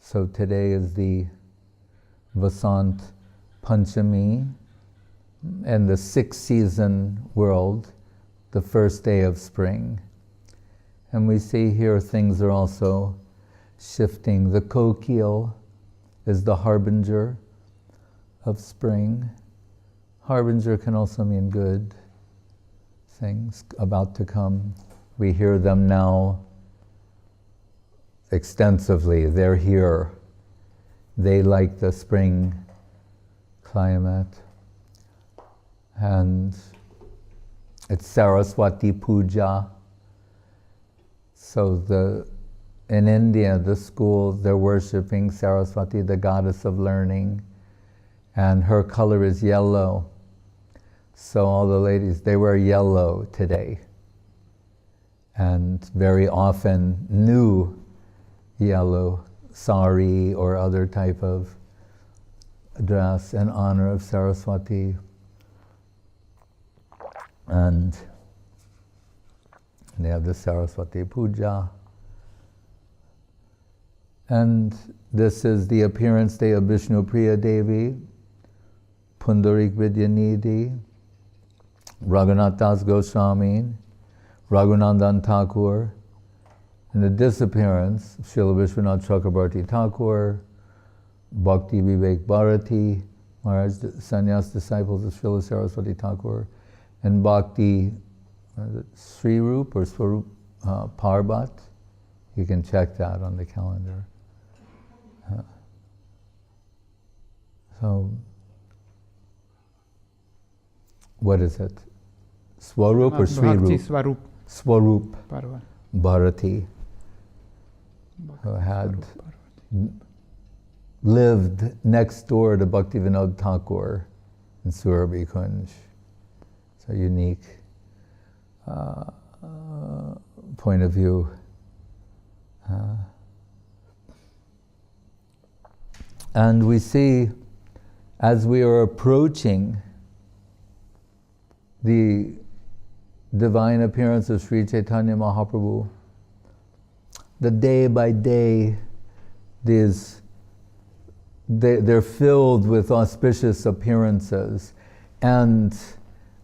So today is the Vasanta Panchami, and the sixth season world, the first day of spring. And we see here things are also shifting. The kokil is the harbinger of spring. Harbinger can also mean good things about to come. We hear them now extensively. They're here. They like the spring climate. And it's Saraswati Puja. So in India, the schools, they're worshipping Saraswati, the goddess of learning, and her color is yellow. So all the ladies, they wear yellow today. And very often new yellow sari or other type of dress in honor of Saraswati. And they have the Saraswati Puja. And this is the appearance day of Vishnupriya Devi, Pundarik Vidyanidhi, Raghunatha Das Goswami, Raghunandan Thakur, and the disappearance of Srila Vishwanath Chakravarti Thakur, Bhakti Viveka Bharati, Maharaj, sannyas disciples of Srila Saraswati Thakur, and Bhakti Srirup or Svarupa Parvat. You can check that on the calendar. So, what is it? Swarup or Srirup? Swarup Parvat. Bharati, who had lived next door to Bhaktivinoda Thakur in Surabhi Kunj. It's a unique point of view. And we see, as we are approaching the divine appearance of Sri Chaitanya Mahaprabhu, the day by day, they're filled with auspicious appearances, and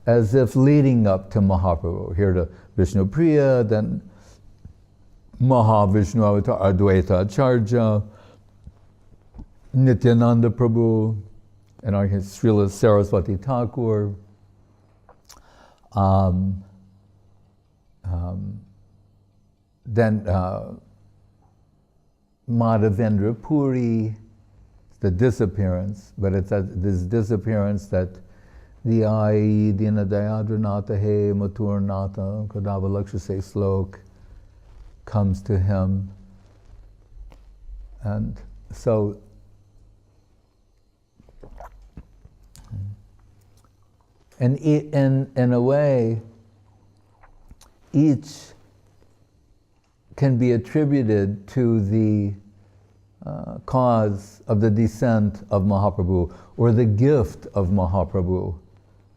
as if leading up to Mahaprabhu. Here to Vishnupriya, then Mahavishnu Avatar, Advaita Acharya, Nityananda Prabhu, and our Srila Saraswati Thakur, then Madhavendra Puri, the disappearance, but it's this disappearance that the Ai Dina Dayadranata He Maturnata Kadavalakshase Slok comes to him. And so and in a way, each can be attributed to the cause of the descent of Mahaprabhu, or the gift of Mahaprabhu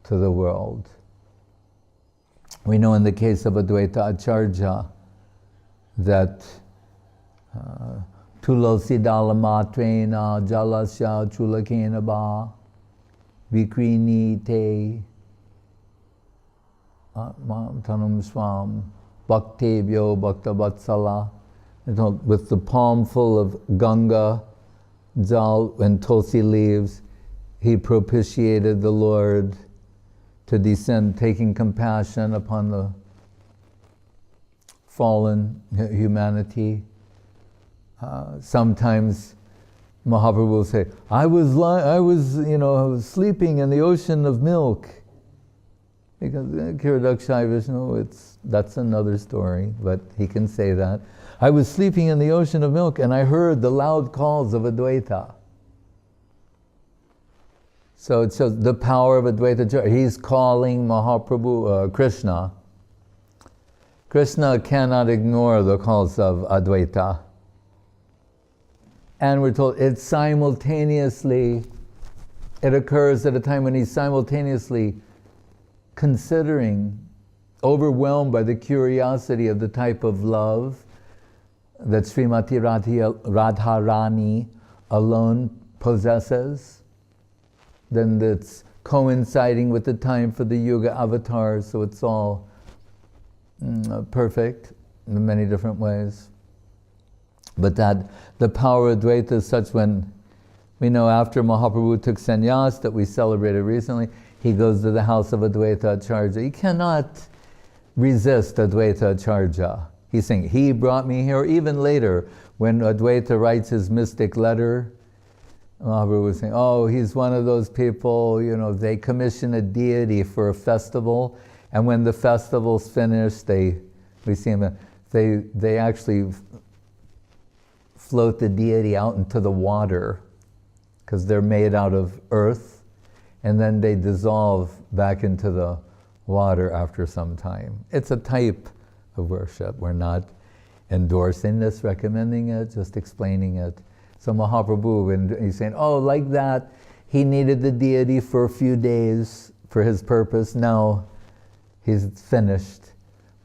to the world. We know in the case of Advaita Acharya that Tulasi Dalamatrena Jalasya Chulakena Ba Vikrini Te Tanum Swam Bhaktebhyo Bhakta Vatsala, with the palm full of Ganga, Jal and Tulsi leaves, he propitiated the Lord to descend, taking compassion upon the fallen humanity. Sometimes Mahaprabhu will say, I was sleeping in the ocean of milk. Because Kiradakshai Vishnu, that's another story, but he can say that. I was sleeping in the ocean of milk and I heard the loud calls of Advaita. So it shows the power of Advaita. He's calling Mahaprabhu, Krishna. Krishna cannot ignore the calls of Advaita. And we're told it occurs at a time when he's simultaneously considering, overwhelmed by the curiosity of the type of love that Srimati Radharani alone possesses, then that's coinciding with the time for the Yuga avatars, so it's all perfect in many different ways. But that the power of Advaita is such, when we know after Mahaprabhu took sannyas that we celebrated recently, he goes to the house of Advaita Acharya. He cannot resist Advaita Acharya. He's saying, he brought me here. Even later, when Advaita writes his mystic letter, Mahaprabhu was saying, oh, he's one of those people, you know, they commission a deity for a festival, and when the festival's finished, we see him, they actually float the deity out into the water, because they're made out of earth, and then they dissolve back into the water after some time. It's a type of worship. We're not endorsing this, recommending it, just explaining it. So Mahaprabhu, when he's saying, oh, like that, he needed the deity for a few days for his purpose, now he's finished.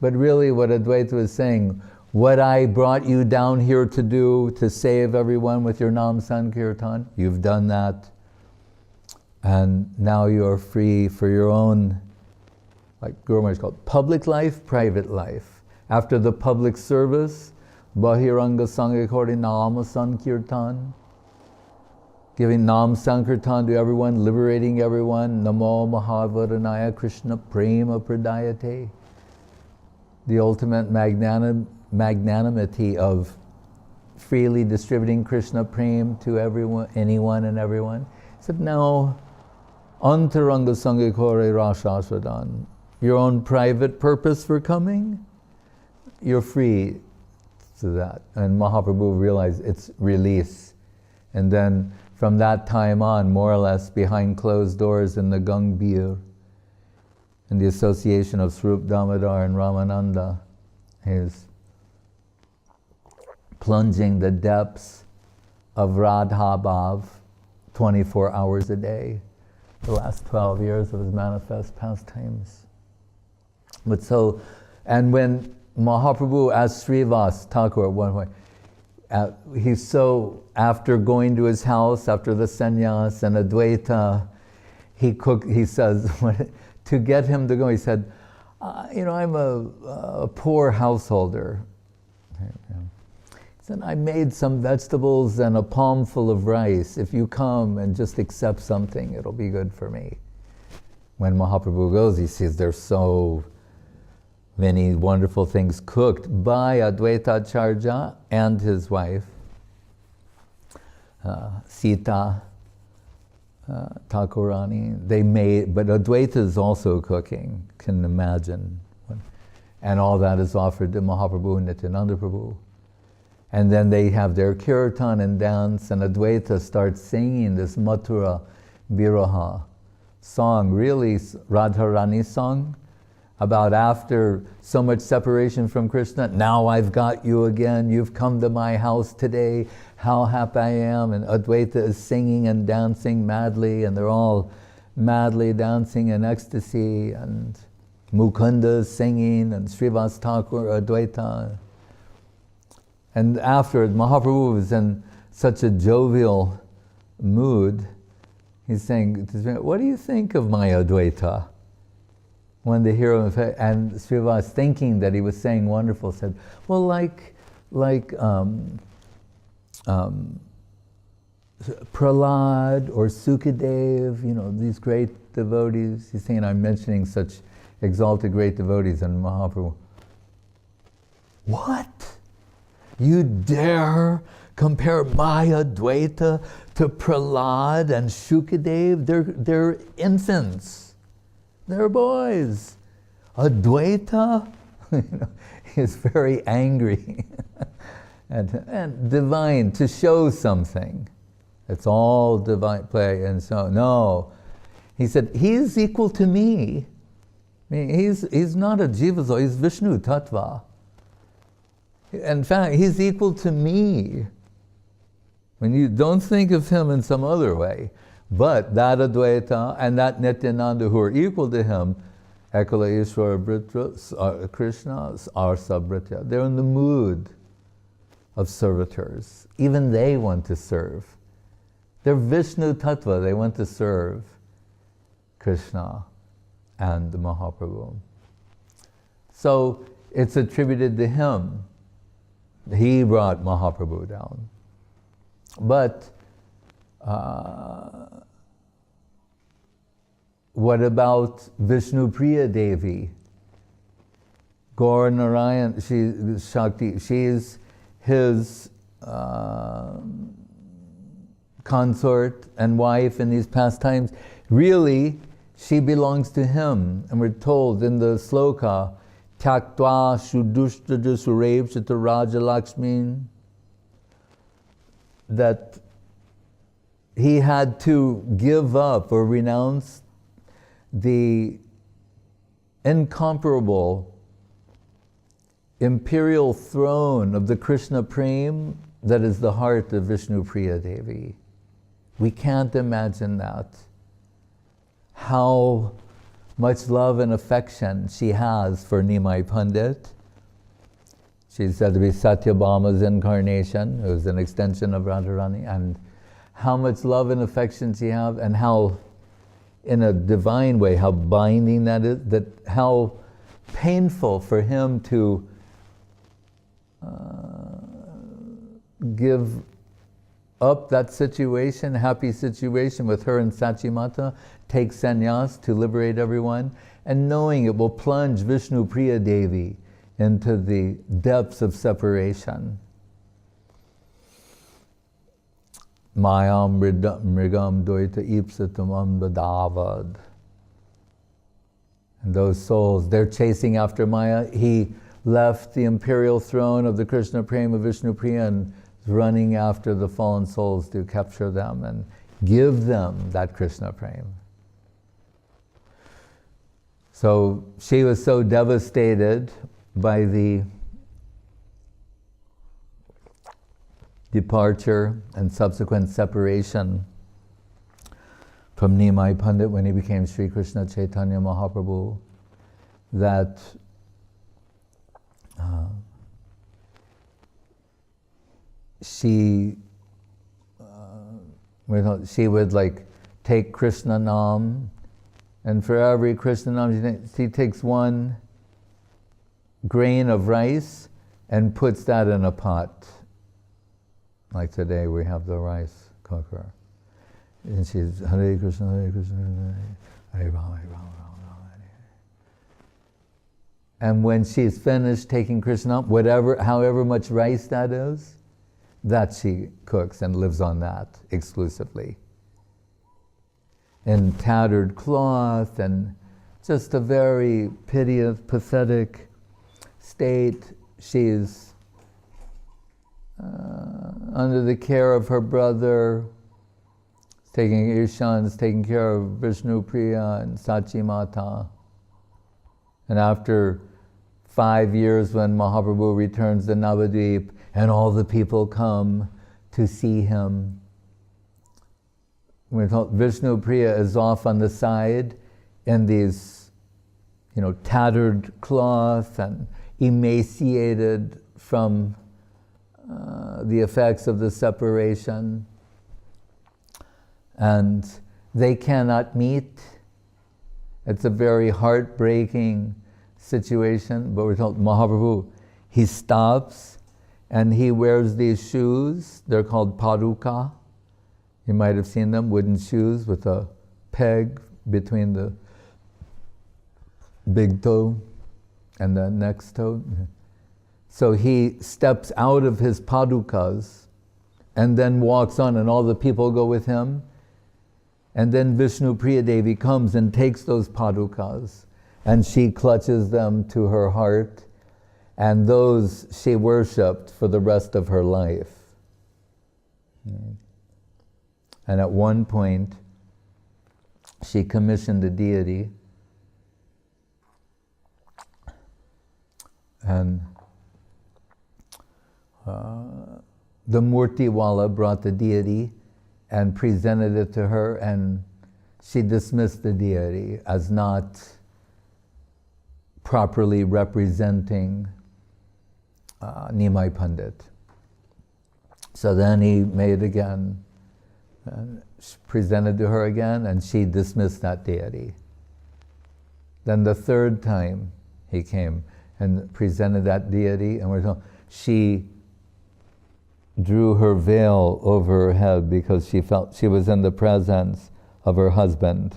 But really what Advaita was saying, what I brought you down here to do, to save everyone with your Nam Sankirtan, you've done that. And now you're free for your own, like Guru Maharaj called, public life, private life. After the public service, Bahiranga Sangakori Nama Sankirtan, giving Nam Sankirtan to everyone, liberating everyone, Namo Mahavaranaya Krishna Prema Pradayate, the ultimate magnanimity of freely distributing Krishna Prem to everyone, anyone and everyone. He said, now, Antaranga Sangakore Rashasvadan, your own private purpose for coming, you're free to that. And Mahaprabhu realized it's release. And then from that time on, more or less behind closed doors in the Gangbir, in the association of Svarupa Damodar and Ramananda, he's plunging the depths of Radha Bhav 24 hours a day, the last 12 years of his manifest pastimes. But so, and when Mahaprabhu asked Srivas Thakur at one point, he's so, after going to his house, after the sannyas and Advaita, he says, to get him to go, he said, you know, I'm a poor householder. He said, I made some vegetables and a palm full of rice. If you come and just accept something, it'll be good for me. When Mahaprabhu goes, he sees there's so many wonderful things cooked by Advaita Acharya and his wife, Sita Thakurani. They made, but Advaita is also cooking, can imagine. And all that is offered to Mahaprabhu and Nityananda Prabhu. And then they have their kirtan and dance, and Advaita starts singing this Mathura Viraha song, really Radharani song, about after so much separation from Krishna, now I've got you again, you've come to my house today, how happy I am. And Advaita is singing and dancing madly, and they're all madly dancing in ecstasy, and Mukunda is singing, and Srivas Thakur, Advaita. And after, Mahaprabhu was in such a jovial mood, he's saying, what do you think of my Advaita? When the hero, and Srivas, thinking that he was saying wonderful, said, well, like Prahlad or Sukadev, you know, these great devotees. He's saying, I'm mentioning such exalted great devotees, and Mahaprabhu, what? You dare compare my Advaita to Prahlad and Sukadev? They're infants. They're boys. Advaita, you know, is very angry and divine, to show something. It's all divine play, and so no. He said, he's equal to me. I mean, he's not a Jiva, he's Vishnu Tattva. In fact, he's equal to me. When you don't think of him in some other way. But that Advaita and that Nityananda who are equal to him, Ekala Ishvara Britra, Krishna, are Sabritya. They're in the mood of servitors. Even they want to serve. They're Vishnu Tattva, they want to serve Krishna and the Mahaprabhu. So it's attributed to him. He brought Mahaprabhu down. But what about Vishnupriya Devi? Gaur Narayan, Shakti, she is his consort and wife in these pastimes. Really, she belongs to him. And we're told in the sloka, Tyaktva Shudushtaja Surev Chita Raja Lakshmin, that he had to give up or renounce the incomparable imperial throne of the Krishna Prem that is the heart of Vishnupriya Devi. We can't imagine that. How much love and affection she has for Nimai Pandit. She's said to be Satyabhama's incarnation, it was an extension of Radharani, and how much love and affection she has, and how, in a divine way, how binding that is, that how painful for him to give up that situation, happy situation with her and Sachimata, take sannyas to liberate everyone, and knowing it will plunge Vishnupriya Devi into the depths of separation. Mayam mrigam doita ipsatam ambadavad. And those souls, they're chasing after Maya. He left the imperial throne of the Krishna Prema Vishnupriya and is running after the fallen souls to capture them and give them that Krishna Prema. So she was so devastated by the departure and subsequent separation from Nimai Pandit when he became Sri Krishna Chaitanya Mahaprabhu, that she would like take Krishna Nam, and for every Krishna Nam she takes one grain of rice and puts that in a pot. Like today we have the rice cooker. And she's Hare Krishna, Hare Krishna, Hare Rama, Hare Rama, Rama Rama, Hare. And when she's finished taking Krishna, however much rice that is, that she cooks and lives on that exclusively. In tattered cloth and just a very piteous, pathetic state, she's under the care of her brother, Ishan's taking care of Vishnupriya and Sachimata. And after 5 years, when Mahaprabhu returns to Navadvip and all the people come to see him, we're told Vishnupriya is off on the side in these, tattered cloth and emaciated from the effects of the separation. And they cannot meet. It's a very heartbreaking situation, but we're told Mahaprabhu, he stops and he wears these shoes. They're called paduka. You might have seen them, wooden shoes with a peg between the big toe and the next toe. So he steps out of his padukas and then walks on, and all the people go with him. And then Vishnupriya Devi comes and takes those padukas, and she clutches them to her heart, and those she worshipped for the rest of her life. And at one point, she commissioned a deity, and the Murtiwala brought the deity and presented it to her, and she dismissed the deity as not properly representing Nimai Pandit. So then he made again, presented to her again, and she dismissed that deity. Then the third time he came and presented that deity, and we're told she drew her veil over her head because she felt she was in the presence of her husband.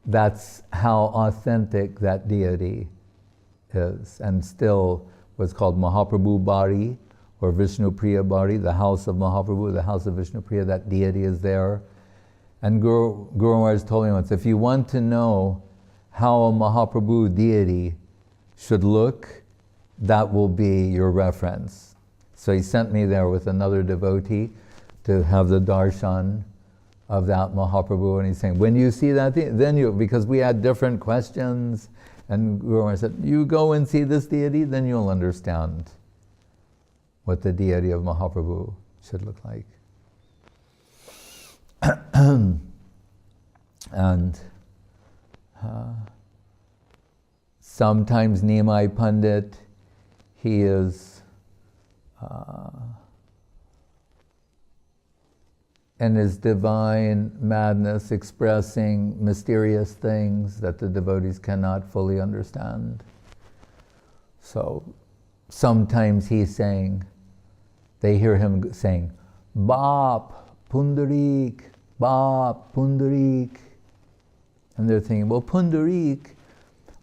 That's how authentic that deity is, and still was called Mahaprabhu Bari, or Vishnupriya Bari, the house of Mahaprabhu, the house of Vishnupriya, that deity is there. And Guru Maharaj told me once, if you want to know how a Mahaprabhu deity should look, that will be your reference. So he sent me there with another devotee to have the darshan of that Mahaprabhu, and he's saying, when you see that thing, then you, because we had different questions, and Guru Maharaj said, you go and see this deity, then you'll understand what the deity of Mahaprabhu should look like. And sometimes Nimai Pandit, he is in his divine madness expressing mysterious things that the devotees cannot fully understand. So sometimes he's saying, they hear him saying, Bap, Pundarik, Bap, Pundarik. And they're thinking, well, Pundarik,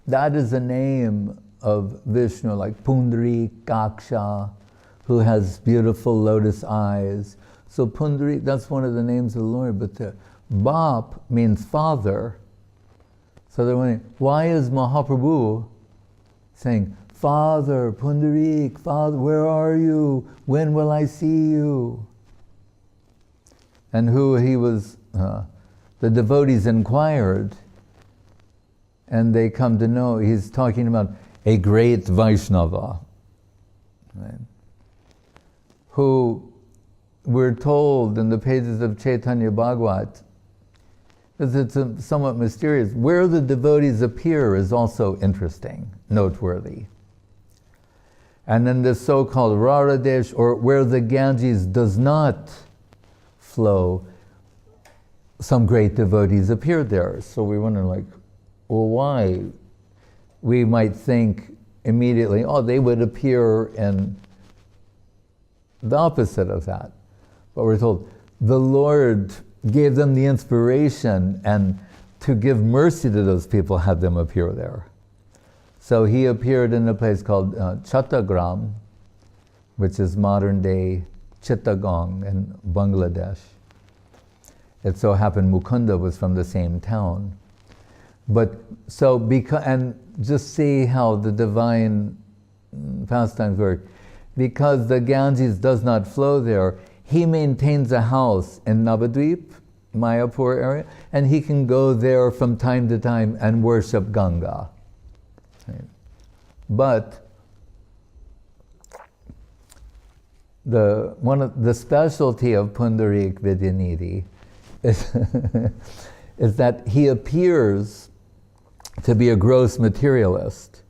that is a name of Vishnu, like Pundarik, Kaksha, who has beautiful lotus eyes. So Pundarik, that's one of the names of the Lord, but the Bap means father. So they're wondering, why is Mahaprabhu saying, Father, Pundarik, Father, where are you? When will I see you? And who he was, the devotees inquired, and they come to know he's talking about a great Vaishnava, right? Who we're told in the pages of Chaitanya Bhagavat, because it's somewhat mysterious, where the devotees appear is also interesting, noteworthy. And then the so-called Raradesh, or where the Ganges does not flow, some great devotees appeared there. So we wonder, like, well, why? We might think immediately, oh, they would appear in the opposite of that. But we're told the Lord gave them the inspiration, and to give mercy to those people had them appear there. So he appeared in a place called Chattagram, which is modern day Chittagong in Bangladesh. It so happened Mukunda was from the same town. But so, and just see how the divine pastimes work. Because the Ganges does not flow there, he maintains a house in Navadvip, Mayapur area, and he can go there from time to time and worship Ganga. Right. But the specialty of Pundarik Vidyanidhi is that he appears to be a gross materialist.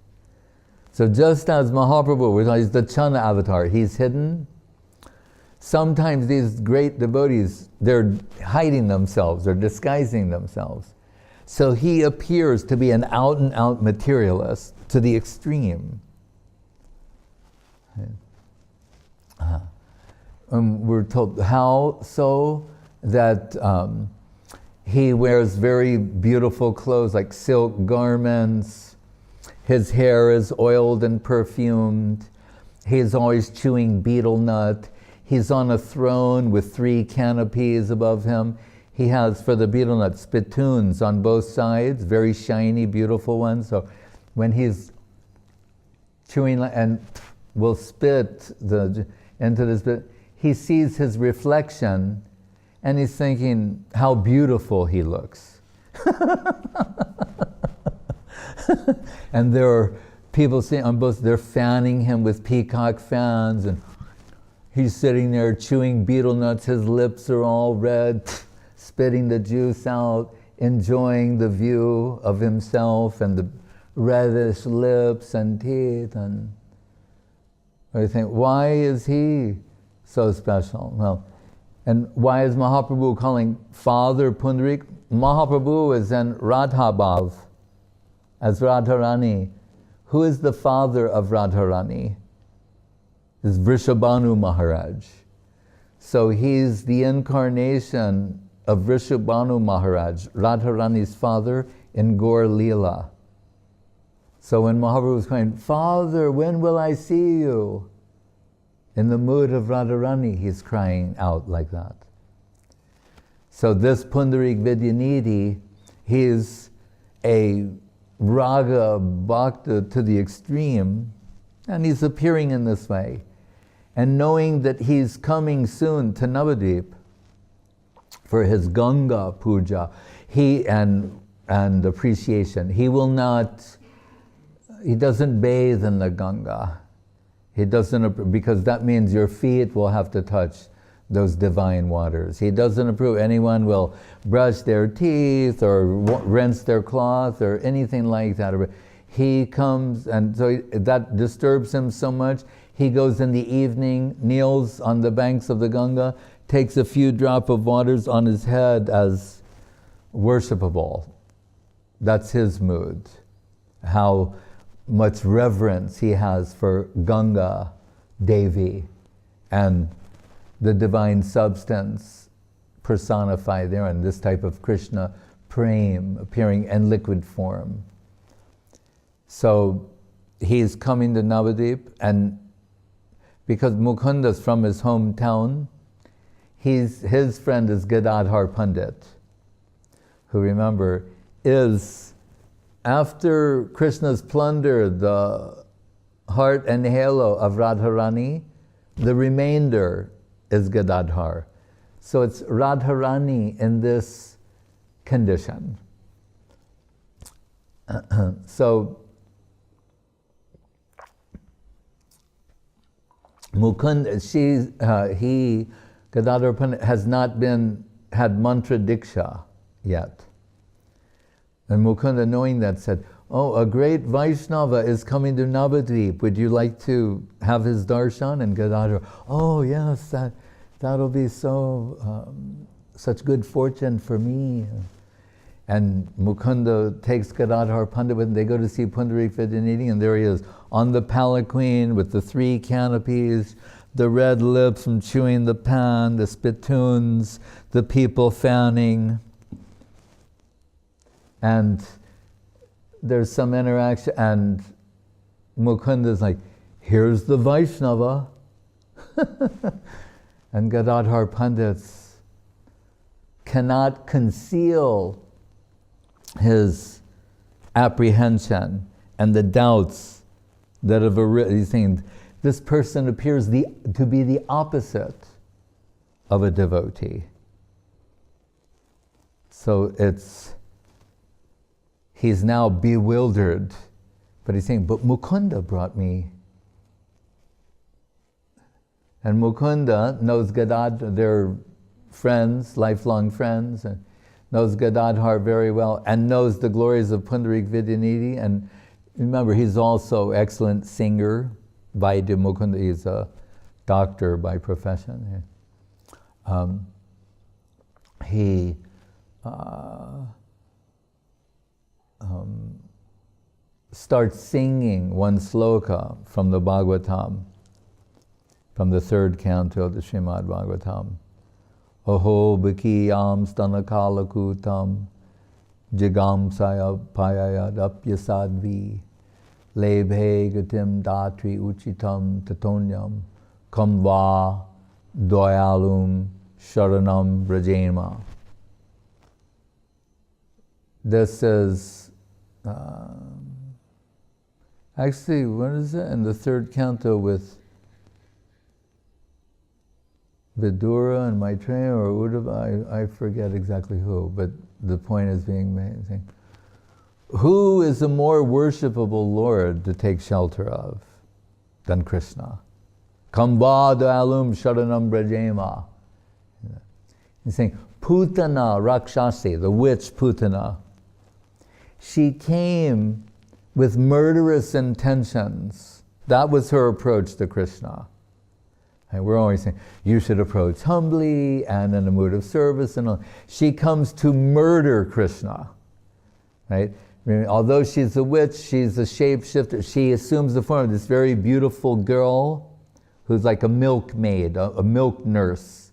So just as Mahaprabhu, he's the Chana avatar, he's hidden. Sometimes these great devotees, they're hiding themselves, they're disguising themselves. So he appears to be an out-and-out materialist to the extreme. We're told how so, that he wears very beautiful clothes like silk garments, his hair is oiled and perfumed, he's always chewing betel nut, he's on a throne with 3 canopies above him. He has, for the betel nut, spittoons on both sides, very shiny, beautiful ones. So when he's chewing and will spit into the spit, he sees his reflection and he's thinking how beautiful he looks. And there are people sitting on both, they're fanning him with peacock fans, and he's sitting there chewing betel nuts, his lips are all red, spitting the juice out, enjoying the view of himself and the reddish lips and teeth. And Or you think, why is he so special? Well, and why is Mahaprabhu calling Father Pundarik? Mahaprabhu is in Radhabhav as Radharani. Who is the father of Radharani? Is Vrishabhanu Maharaj. So he's the incarnation of Vrishabhanu Maharaj, Radharani's father in Gaur Leela. So when Mahaprabhu was crying, Father, when will I see you? In the mood of Radharani, he's crying out like that. So this Pundarik Vidyanidhi, he's a raga bhakta to the extreme, and he's appearing in this way. And knowing that he's coming soon to Navadvip for his Ganga puja, and appreciation, he doesn't bathe in the Ganga. He doesn't, because that means your feet will have to touch those divine waters. He doesn't approve anyone will brush their teeth or rinse their cloth or anything like that. He comes, and so that disturbs him so much. He goes in the evening, kneels on the banks of the Ganga, takes a few drops of waters on his head as worshipable. That's his mood. How much reverence he has for Ganga Devi and the divine substance personified there, and this type of Krishna prem appearing in liquid form. So he's coming to Navadvip, and because Mukunda's from his hometown, his friend is Gadadhar Pandit, who, remember, is, after Krishna's plundered the heart and halo of Radharani, the remainder is Gadadhar. So it's Radharani in this condition. So Mukund, Gadadhar Pandit has not had mantra diksha yet. And Mukunda, knowing that, said, oh, a great Vaishnava is coming to Navadvip. Would you like to have his darshan? And Gadadhar, oh yes, that'll be such good fortune for me. And Mukunda takes Gadadhar Pandit with him. They go to see Pundarik Vidyanidhi, and there he is, on the palanquin with the 3 canopies, the red lips from chewing the pan, the spittoons, the people fanning. And there's some interaction, and Mukunda's like, here's the Vaishnava. And Gadadhar Pandits cannot conceal his apprehension and the doubts that have arisen. He's saying, this person appears to be the opposite of a devotee. So he's now bewildered, but he's saying, but Mukunda brought me. And Mukunda knows Gadadhar, they're friends, lifelong friends, and knows Gadadhar very well, and knows the glories of Pundarik Vidyanidhi. And remember, he's also an excellent singer. Vaidya Mukunda, he's a doctor by profession. He starts singing one sloka from the Bhagavatam, from the 3rd canto of the Srimad Bhagavatam. Aho bhikiyam stanakalakutam jigam sayapayayad apyasadvi lebhe gatim datri uchitam tatonyam kamva doyalum sharanam brajema. This is actually, what is it? In the 3rd canto with Vidura and Maitreya or Uddhava, I forget exactly who, but the point is being made. Saying, who is a more worshipable Lord to take shelter of than Krishna? Kamba dalum sharanam brajema. He's saying, Putana Rakshasi, the witch Putana, she came with murderous intentions That was her approach to Krishna. And we're always saying, you should approach humbly and in a mood of service and all. She comes to murder Krishna, right? I mean, although she's a witch, she's a shapeshifter. She assumes the form of this very beautiful girl who's like a milkmaid, a milk nurse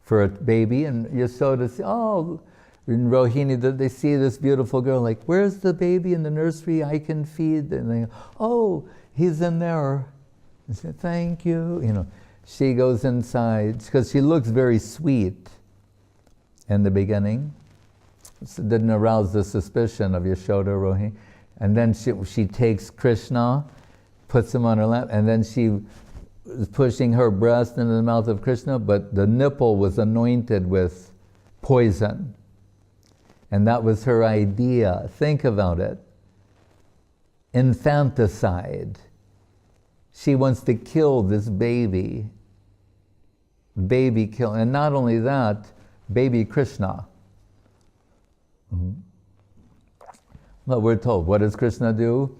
for a baby. And Yashoda says, oh, in Rohini, they see this beautiful girl, like, where's the baby in the nursery I can feed? And they go, oh, he's in there. And say, thank you. You know, she goes inside, because she looks very sweet in the beginning. So it didn't arouse the suspicion of Yashoda Rohini. And then she takes Krishna, puts him on her lap, and then she is pushing her breast into the mouth of Krishna, but the nipple was anointed with poison. And that was her idea. Think about it. Infanticide. She wants to kill this baby. Baby kill. And not only that, baby Krishna. Well, we're told, what does Krishna do?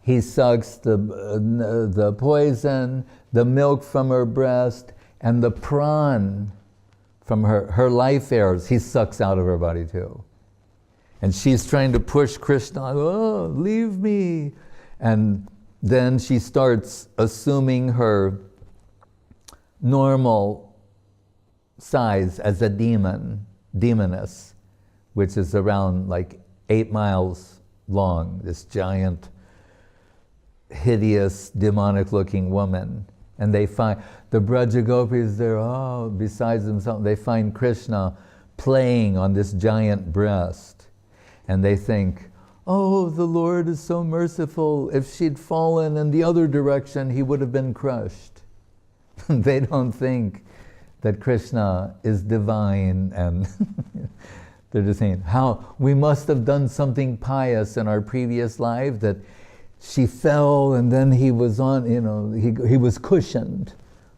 He sucks the poison, the milk from her breast, and the pran from her life airs, he sucks out of her body too. And she's trying to push Krishna, oh, leave me. And then she starts assuming her normal size as a demoness, which is around like 8 miles long, this giant, hideous, demonic-looking woman. And they find, the Braja Gopis there, oh, besides themselves, they find Krishna playing on this giant breast. And they think, oh, the Lord is so merciful. If she'd fallen in the other direction, he would have been crushed. They don't think that Krishna is divine, and they're just saying, how we must have done something pious in our previous life that she fell and then he was on, you know, he was cushioned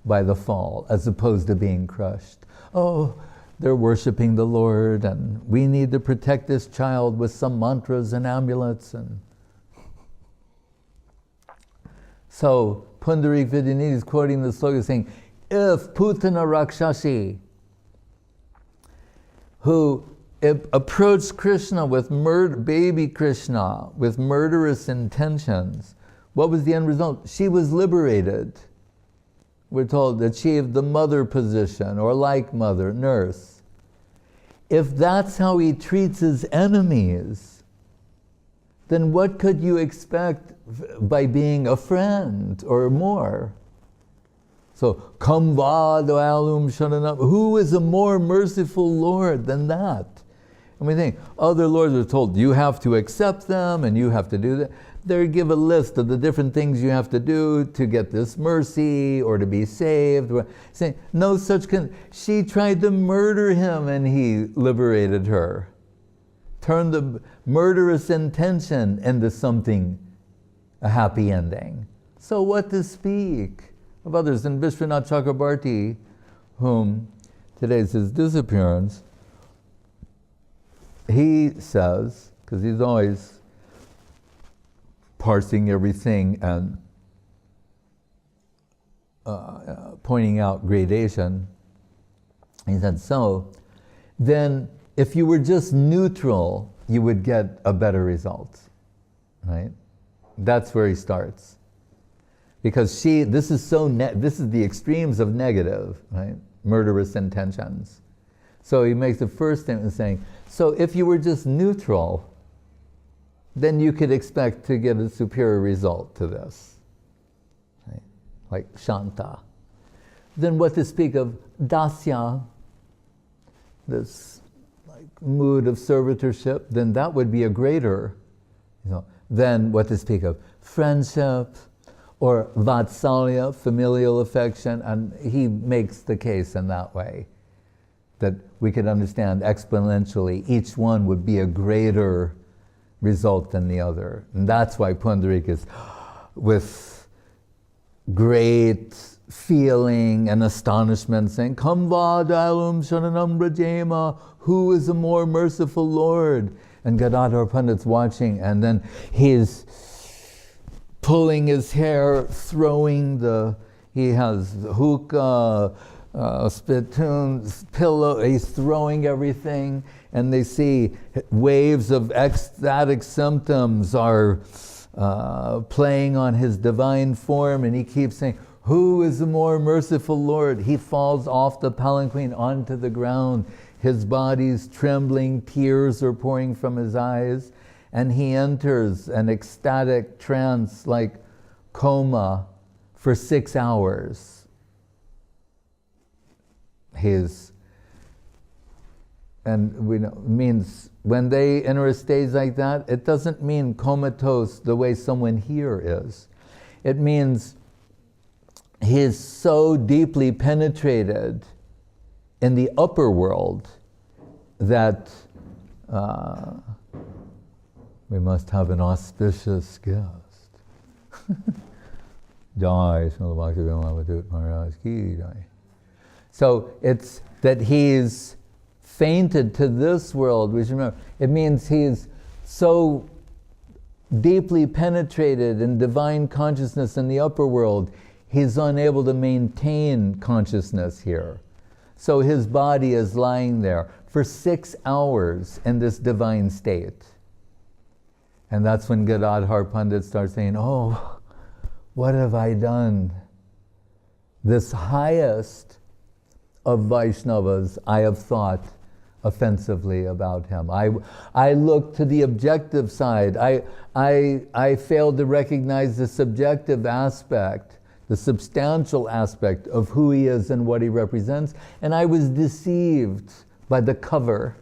by the fall as opposed to being crushed. Oh, they're worshiping the Lord and we need to protect this child with some mantras and amulets. And so Pundarik Vidyanidhi is quoting the slogan saying, if Putana Rakshasi, who approached Krishna with baby Krishna with murderous intentions, what was the end result? She was liberated. We're told, achieved the mother position, or like mother, nurse. If that's how he treats his enemies, then what could you expect by being a friend or more? So, Kam Vadalum Sharanam, who is a more merciful Lord than that? And we think, other lords are told, you have to accept them and you have to do that. They give a list of the different things you have to do to get this mercy or to be saved. Saying, no such she tried to murder him and he liberated her. Turned the murderous intention into something, a happy ending. So what to speak of others? And Visvanath Chakravarti, whom today is his disappearance, he says, because he's always parsing everything and pointing out gradation, he said, so then if you were just neutral, you would get a better result, right? That's where he starts. Because this is the extremes of negative, right? Murderous intentions. So he makes the first statement saying, so if you were just neutral, then you could expect to get a superior result to this. Right? Like Shanta. Then what to speak of Dasya, this like mood of servitorship, then that would be a greater, than what to speak of friendship, or Vatsalya, familial affection, and he makes the case in that way, that we could understand exponentially, each one would be a greater result than the other. And that's why Pundarik is with great feeling and astonishment saying, Kam Vadalum Sharanam Brajema, who is a more merciful Lord? And Gadadhar Pandit's watching, and then he's pulling his hair, he has hookah, spittoons, pillow, he's throwing everything, and they see waves of ecstatic symptoms are playing on his divine form, and he keeps saying, "Who is the more merciful Lord?" He falls off the palanquin onto the ground. His body's trembling, tears are pouring from his eyes, and he enters an ecstatic trance like coma for 6 hours. Means when they enter a stage like that, it doesn't mean comatose the way someone here is. It means he is so deeply penetrated in the upper world that we must have an auspicious guest. Jai, Srila Bhakti Maharaj ki jai. So it's that he's fainted to this world, which remember, it means he's so deeply penetrated in divine consciousness in the upper world, he's unable to maintain consciousness here. So his body is lying there for 6 hours in this divine state. And that's when Gadadhar Pandit starts saying, "Oh, what have I done? This highest of Vaishnavas I have thought offensively about him. I looked to the objective side. I failed to recognize the subjective aspect, the substantial aspect of who he is and what he represents, and I was deceived by the cover,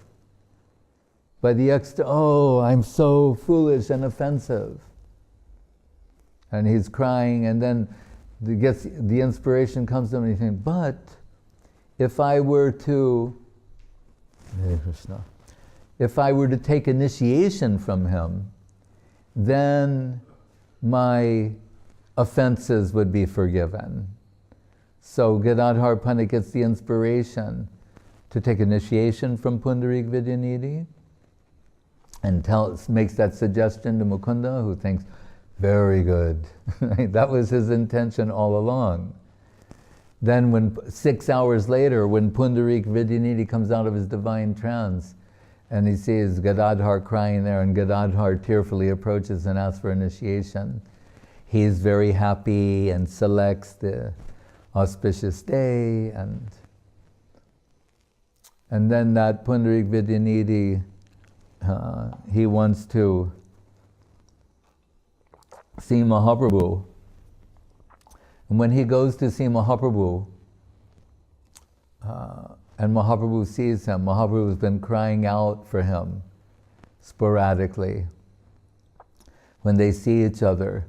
by the oh, I'm so foolish and offensive." And he's crying, and then the inspiration comes to him, and he's saying, "But if I were to take initiation from him, then my offenses would be forgiven." So Gadadhar Pandit gets the inspiration to take initiation from Pundarik Vidyanidhi and makes that suggestion to Mukunda, who thinks, very good. That was his intention all along. Then 6 hours later, when Pundarik Vidyanidhi comes out of his divine trance, and he sees Gadadhar crying there, and Gadadhar tearfully approaches and asks for initiation, he's very happy and selects the auspicious day, and then that Pundarik Vidyanidhi, he wants to see Mahaprabhu. And when he goes to see Mahaprabhu, and Mahaprabhu sees him, Mahaprabhu has been crying out for him sporadically. When they see each other,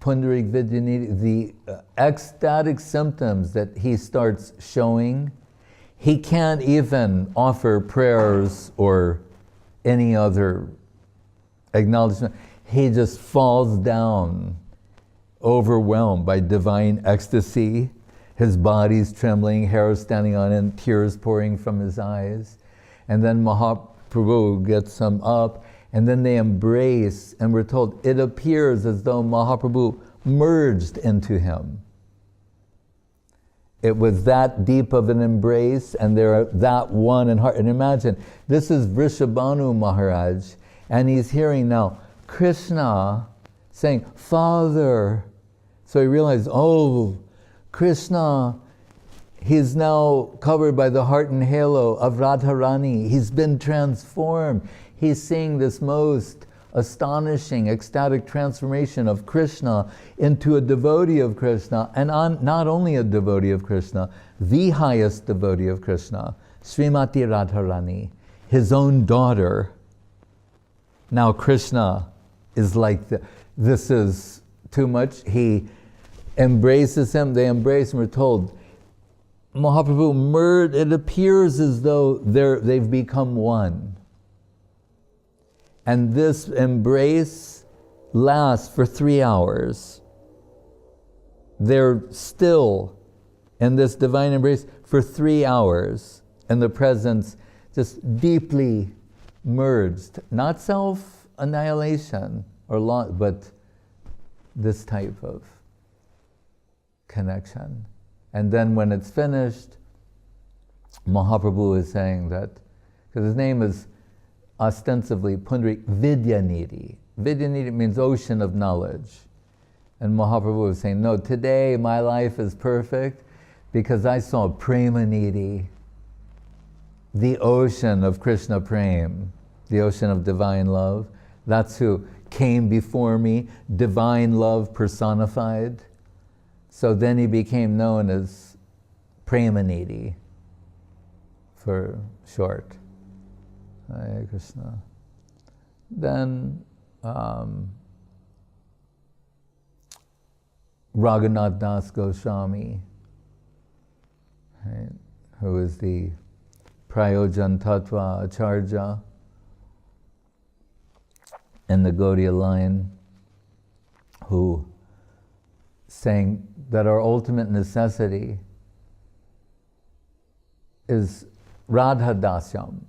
Pundarik Vidyanidhi, the ecstatic symptoms that he starts showing, he can't even offer prayers or any other acknowledgement. He just falls down, overwhelmed by divine ecstasy. His body's trembling, hair standing on end, tears pouring from his eyes. And then Mahaprabhu gets him up, and then they embrace, and we're told it appears as though Mahaprabhu merged into him. It was that deep of an embrace, and they're that one in heart. And imagine, this is Vrishabhanu Maharaj, and he's hearing now Krishna saying, "Father." So he realized, oh, Krishna, he's now covered by the heart and halo of Radharani. He's been transformed. He's seeing this most astonishing, ecstatic transformation of Krishna into a devotee of Krishna, and not only a devotee of Krishna, the highest devotee of Krishna, Srimati Radharani, his own daughter. Now Krishna is like, this is too much. He embraces him, they embrace him. We're told, Mahaprabhu merged, it appears as though they've become one. And this embrace lasts for 3 hours. They're still in this divine embrace for 3 hours, in the presence just deeply merged. Not self-annihilation, but this type of connection. And then when it's finished, Mahaprabhu is saying that, because his name is ostensibly Pundarik Vidyanidhi. Vidyanidhi means ocean of knowledge. And Mahaprabhu was saying, no, today my life is perfect because I saw Premanidhi, the ocean of Krishna Prem, the ocean of divine love. That's who came before me, divine love personified. So then he became known as Premanidhi for short. Hare Krishna. Then Raghunatha Das Goswami, right, who is the Prayojan Tattva Acharya in the Gaudiya line, who saying that our ultimate necessity is Radha Dasyam,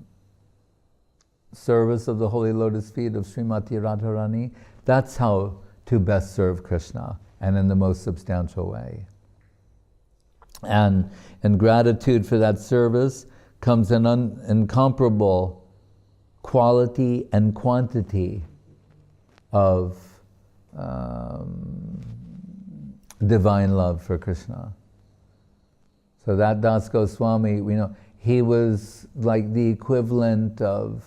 service of the holy lotus feet of Srimati Radharani. That's how to best serve Krishna, and in the most substantial way. And in gratitude for that service comes an incomparable quality and quantity of divine love for Krishna. So that Das Goswami, we know, he was like the equivalent of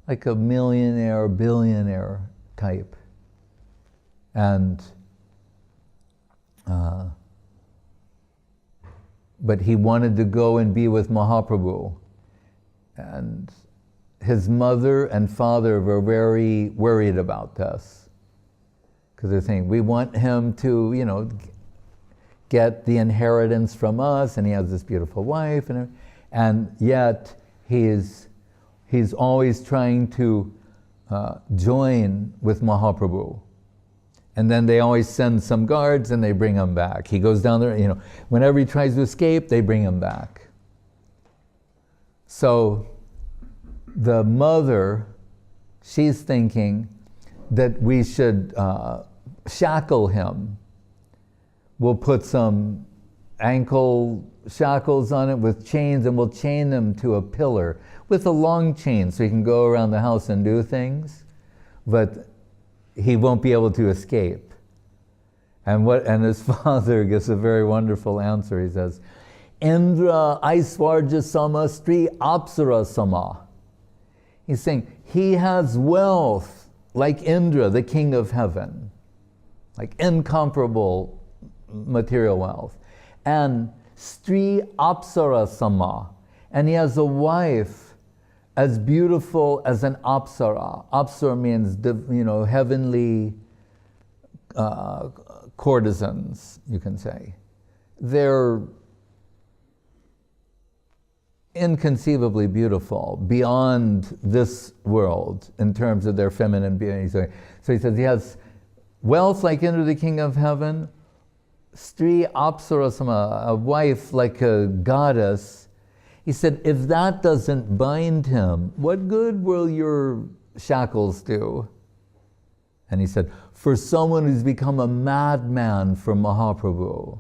like a millionaire, billionaire type. And but he wanted to go and be with Mahaprabhu. And his mother and father were very worried about this. Because they're saying, we want him to, you know, get the inheritance from us, and he has this beautiful wife, and yet he's always trying to join with Mahaprabhu. And then they always send some guards and they bring him back. He goes down there, you know, whenever he tries to escape, they bring him back. So the mother, she's thinking that we should shackle him. We'll put some ankle shackles on it with chains, and we'll chain him to a pillar with a long chain so he can go around the house and do things, but he won't be able to escape. And his father gives a very wonderful answer. He says, Indra Aiswarja Sama Stri Apsara Sama. He's saying he has wealth like Indra, the king of heaven, like incomparable material wealth. And Stri Apsara Sama. And he has a wife as beautiful as an apsara. Apsara means, you know, heavenly courtesans, you can say. They're inconceivably beautiful, beyond this world in terms of their feminine beauty. So he says he has wealth like Indra, the king of heaven, Stri Apsara Sama, a wife like a goddess. He said, if that doesn't bind him, what good will your shackles do? And he said, for someone who's become a madman for Mahaprabhu.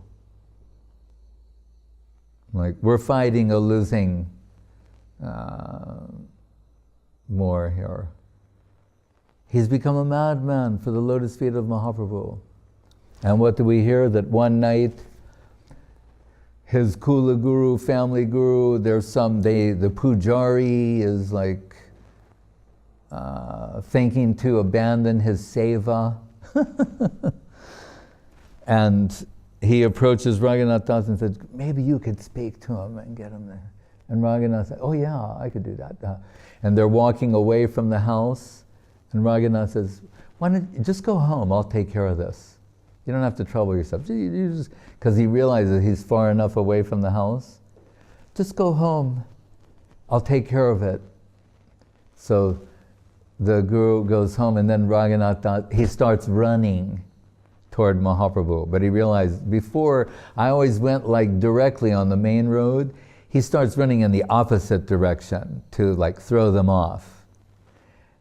Like, we're fighting a losing war here. He's become a madman for the lotus feet of Mahaprabhu. And what do we hear? That one night, his Kula Guru, family guru, the Pujari is like thinking to abandon his seva. And he approaches Raghunath Das and says, maybe you could speak to him and get him there. And Raghunath said, oh yeah, I could do that. And they're walking away from the house, and Raghunath says, why don't you just go home, I'll take care of this. You don't have to trouble yourself. Because he realizes he's far enough away from the house. Just go home. I'll take care of it. So the guru goes home, and then Raghunath, he starts running toward Mahaprabhu. But he realized, before I always went like directly on the main road, he starts running in the opposite direction to like throw them off.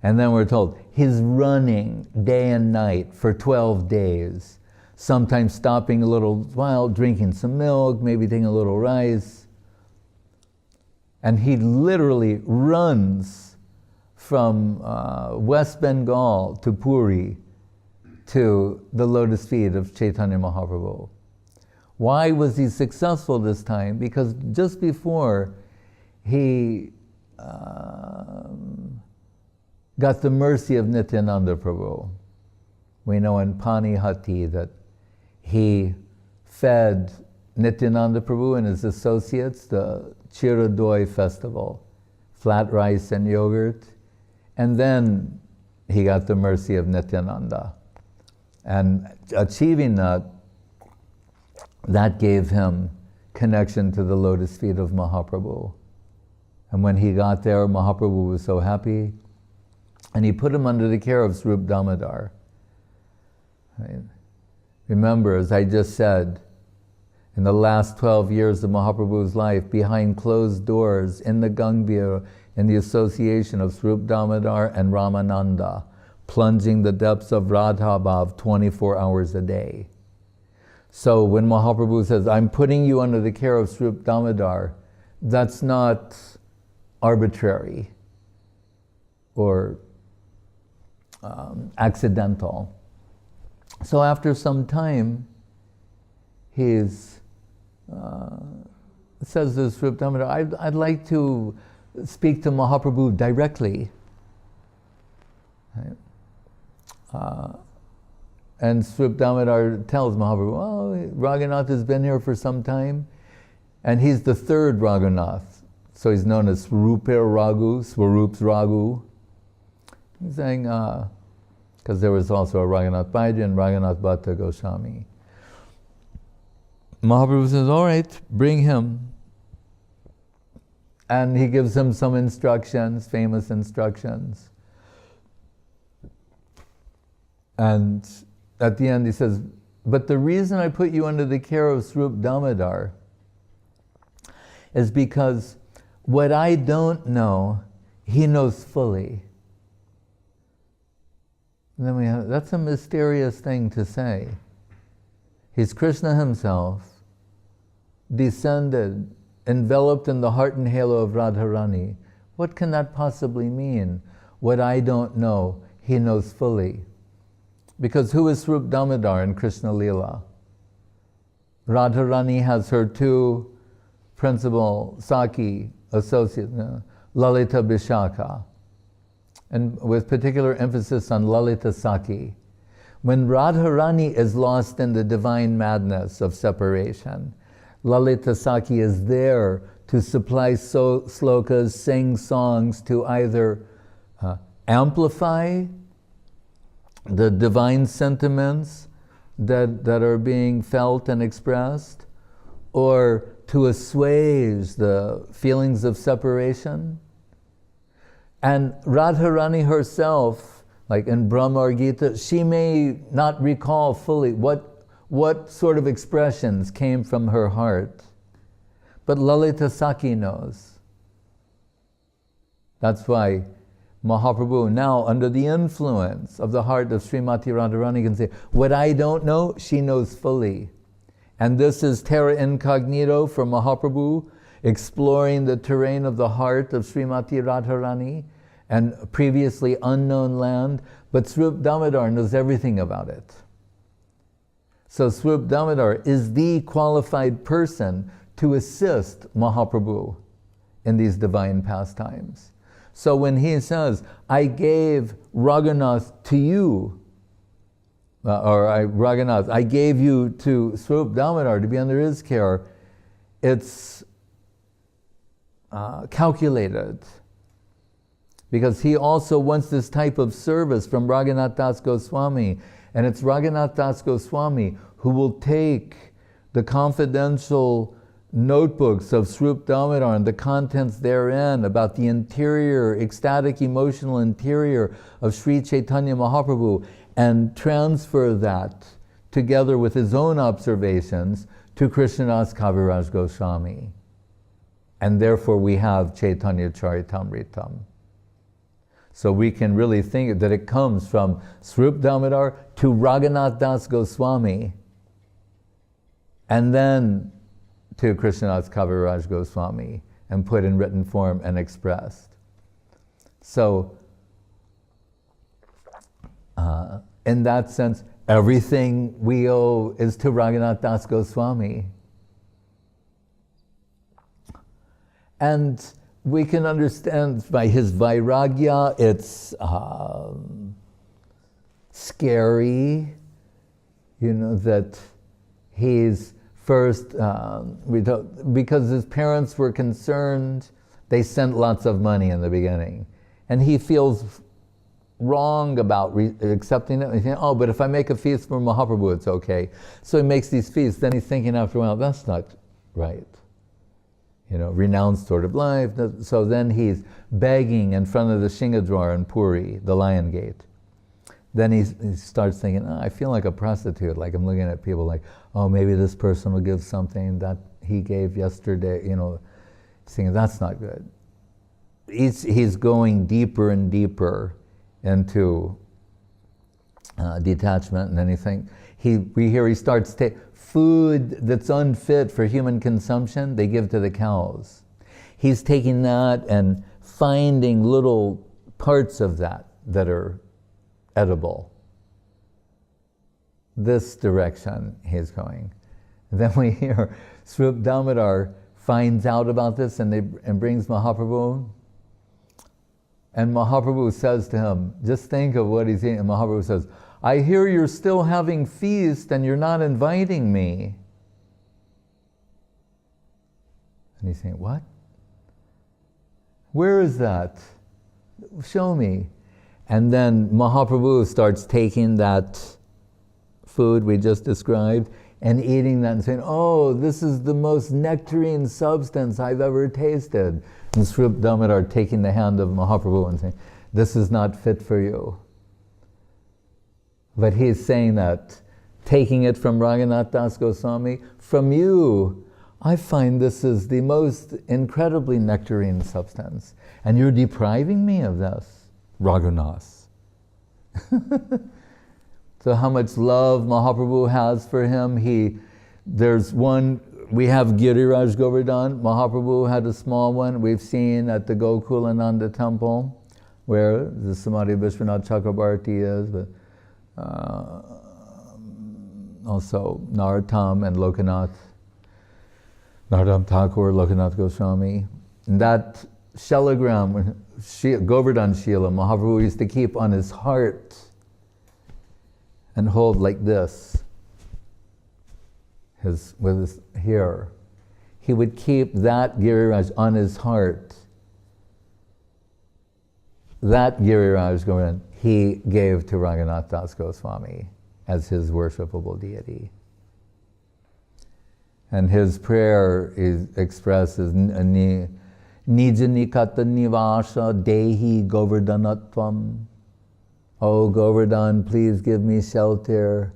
And then we're told he's running day and night for 12 days, sometimes stopping a little while, drinking some milk, maybe taking a little rice. And he literally runs from West Bengal to Puri to the lotus feet of Chaitanya Mahaprabhu. Why was he successful this time? Because just before he got the mercy of Nityananda Prabhu, we know in Panihati that he fed Nityananda Prabhu and his associates the Chiradoi festival, flat rice and yogurt, and then he got the mercy of Nityananda. And achieving that gave him connection to the lotus feet of Mahaprabhu. And when he got there, Mahaprabhu was so happy, and he put him under the care of Svarupa Damodar. Right? Remember, as I just said, in the last 12 years of Mahaprabhu's life, behind closed doors, in the Gangbhir, in the association of Svarupa Damodar and Ramananda, plunging the depths of Radha Bhav 24 hours a day. So when Mahaprabhu says, I'm putting you under the care of Svarupa Damodar, that's not arbitrary or accidental. So after some time, he's says to Svarupa Damodar, I'd like to speak to Mahaprabhu directly. Right? And Svarupa Damodar tells Mahaprabhu, oh, Raghunath has been here for some time, and he's the third Raghunath. So he's known as Svarupa Raghu, Swarup's Raghu. He's saying, because there was also a Raghunath Baiji and Raghunath Bhatta Goswami. Mahaprabhu says, all right, bring him. And he gives him some instructions, famous instructions. And at the end he says, but the reason I put you under the care of Svarupa Damodar is because what I don't know, he knows fully. And then that's a mysterious thing to say. He's Krishna himself, descended, enveloped in the heart and halo of Radharani. What can that possibly mean? What I don't know, he knows fully. Because who is Svarupa Damodar in Krishna Lila? Radharani has her two principal Saki associates, Lalita Vishaka, and with particular emphasis on Lalita Saki. When Radharani is lost in the divine madness of separation, Lalita Saki is there to supply slokas, sing songs, to either amplify the divine sentiments that are being felt and expressed, or to assuage the feelings of separation. And Radharani herself, like in Brahma Gita, she may not recall fully what sort of expressions came from her heart, but Lalita Saki knows. That's why Mahaprabhu, now under the influence of the heart of Srimati Radharani, can say, what I don't know, she knows fully. And this is terra incognito for Mahaprabhu, exploring the terrain of the heart of Srimati Radharani and previously unknown land, but Svarupa Damodar knows everything about it. So Svarupa Damodar is the qualified person to assist Mahaprabhu in these divine pastimes. So when he says, I gave Raghunath to you, Raghunath, I gave you to Svarupa Damodar to be under his care, it's calculated. Because he also wants this type of service from Raghunatha Das Goswami. And it's Raghunatha Das Goswami who will take the confidential notebooks of Svarupa Damodar and the contents therein about the interior, ecstatic, emotional interior of Sri Chaitanya Mahaprabhu, and transfer that together with his own observations to Krishnadas Kaviraj Goswami. And therefore we have Chaitanya Charitamritam. So we can really think that it comes from Svarupa Damodar to Raghunatha Das Goswami, and then to Krishnadas Kaviraj Goswami, and put in written form and expressed. So, in that sense, everything we owe is to Raghunatha Das Goswami. And we can understand by his vairagya, it's scary, that he's first, because his parents were concerned, they sent lots of money in the beginning. And he feels wrong about accepting it. He's saying, oh, but if I make a feast for Mahaprabhu, it's okay. So he makes these feasts. Then he's thinking after a while, that's not right. Renounced sort of life. So then he's begging in front of the Shingadwar in Puri, the Lion Gate. Then he starts thinking, I feel like a prostitute. Like I'm looking at people like, oh, maybe this person will give something that he gave yesterday. Thinking that's not good. He's going deeper and deeper into detachment, and anything. We hear he starts food that's unfit for human consumption, they give to the cows. He's taking that and finding little parts of that are edible. This direction he's going. And then we hear Svarupa Damodar finds out about this and brings Mahaprabhu. And Mahaprabhu says to him, just think of what he's eating. And Mahaprabhu says, I hear you're still having feast and you're not inviting me. And he's saying, what? Where is that? Show me. And then Mahaprabhu starts taking that food we just described and eating that and saying, oh, this is the most nectarine substance I've ever tasted. And Svarupa Damodar taking the hand of Mahaprabhu and saying, this is not fit for you. But he's saying that, taking it from Raghunatha Das Goswami, from you, I find this is the most incredibly nectarine substance. And you're depriving me of this, Raghunath. So how much love Mahaprabhu has for him. We have Giriraj Govardhan. Mahaprabhu had a small one. We've seen at the Gokulananda temple, where the Samadhi Vishwanath Chakravarti is, but also Narottam and Lokanath, Narottam Thakur, Lokanath Goswami. And that shelagram, Govardhan Shila, Mahaprabhu used to keep on his heart and hold like this, with his here. He would keep that Giriraj on his heart. That Giriraj Govardhan he gave to Raghunatha Das Goswami as his worshipable deity. And his prayer expresses Nija Nikata Nivasa Dehi Govardhanatvam. Oh Govardhan, please give me shelter.